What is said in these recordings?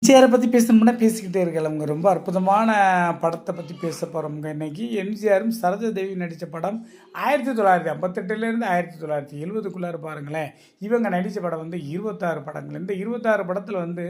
எம்ஜிஆரை பற்றி பேசணும்னா பேசிக்கிட்டே இருக்கலாம்ங்க. ரொம்ப அற்புதமான படத்தை பற்றி பேச போகிறோம்ங்க இன்றைக்கி. எம்ஜிஆரும் சரோஜாதேவி நடித்த படம் 1958லேருந்து 1970க்குள்ளார பாருங்களேன். இவங்க நடித்த படம் வந்து 26 படங்கள். இந்த 26 படத்தில் வந்து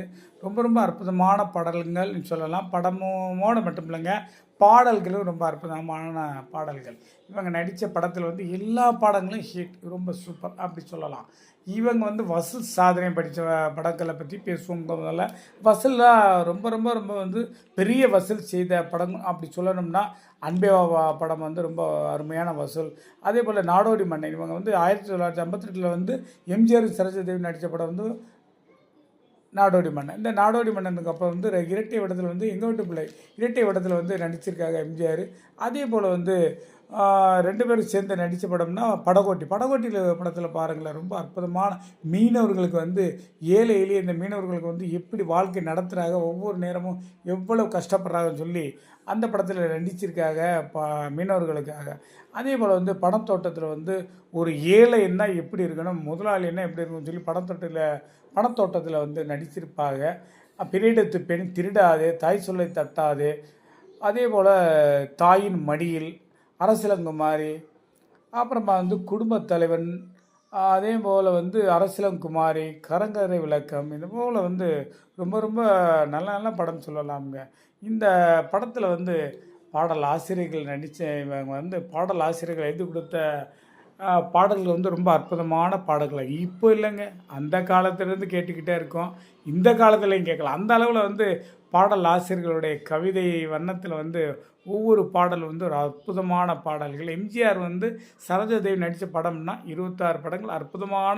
ரொம்ப ரொம்ப அற்புதமான பாடல்கள்னு சொல்லலாம். படமோட மட்டும் இல்லைங்க, பாடல்களும் ரொம்ப அற்புதமான பாடல்கள். இவங்க நடித்த படத்தில் வந்து எல்லா பாடங்களும் ஹிட், ரொம்ப சூப்பர் அப்படி சொல்லலாம். இவங்க வந்து வசூல் சாதனை படித்த படங்களை பற்றி பேசுவோங்க. முதல்ல வசூலாக ரொம்ப ரொம்ப ரொம்ப வந்து பெரிய வசூல் செய்த படம் அப்படி சொல்லணும்னா அன்பே வா படம் வந்து ரொம்ப அருமையான வசூல். அதே போல் நாடோடி மன்னன், இவங்க வந்து 1952 வந்து எம்ஜிஆர் சரோஜாதேவி நடித்த படம் வந்து நாடோடி மன்னன். இந்த நாடோடி மன்னனுக்கு அப்புறம் வந்து இரட்டை வேடத்தில் வந்து எங்கள் வீட்டு பிள்ளை இரட்டை வேடத்தில் வந்து நடிச்சிருக்காங்க எம்ஜிஆர். அதே போல் வந்து 2 பேரும் சேர்ந்து நடித்த படம்னா படகோட்டி. படகோட்டியில் படத்தில் பாருங்களேன், ரொம்ப அற்புதமான மீனவர்களுக்கு வந்து ஏழை எளிய இந்த மீனவர்களுக்கு வந்து எப்படி வாழ்க்கை நடத்துகிறாங்க, ஒவ்வொரு நேரமும் எவ்வளோ கஷ்டப்படுறாங்கன்னு சொல்லி அந்த படத்தில் நடிச்சிருக்காங்க மீனவர்களுக்காக. அதே போல் வந்து பணத்தோட்டத்தில் வந்து ஒரு ஏழைன்னா எப்படி இருக்கணும், முதலாளின்னா எப்படி இருக்கணும்னு சொல்லி பணத்தோட்டத்தில் வந்து நடிச்சிருப்பாங்க. பிரியடத்து பெண் திருடாதே, தாய் சொல்லை தட்டாதே, அதே போல் தாயின் மடியில், அரசியலங்குமாரி, அப்புறமா வந்து குடும்பத் தலைவன், அதே போல் வந்து அரசியலங்குமாரி, கரங்கரை விளக்கம், இது போல் வந்து ரொம்ப ரொம்ப நல்ல நல்ல படம் சொல்லலாமுங்க. இந்த படத்தில் வந்து பாடல் ஆசிரியர்கள் நடித்த இவங்க வந்து பாடல் ஆசிரியர்கள் எழுதி கொடுத்த பாடல்கள் வந்து ரொம்ப அற்புதமான பாடல்கள். இப்போ இல்லைங்க, அந்த காலத்துலேருந்து கேட்டுக்கிட்டே இருக்கோம், இந்த காலத்துலேயும் கேட்கலாம். அந்த அளவில் வந்து பாடல் ஆசிரியர்களுடைய கவிதை வண்ணத்தில் வந்து ஒவ்வொரு பாடல் வந்து ஒரு அற்புதமான பாடல்கள். எம்ஜிஆர் வந்து சரோஜாதேவி நடித்த படம்னா 26 படங்கள் அற்புதமான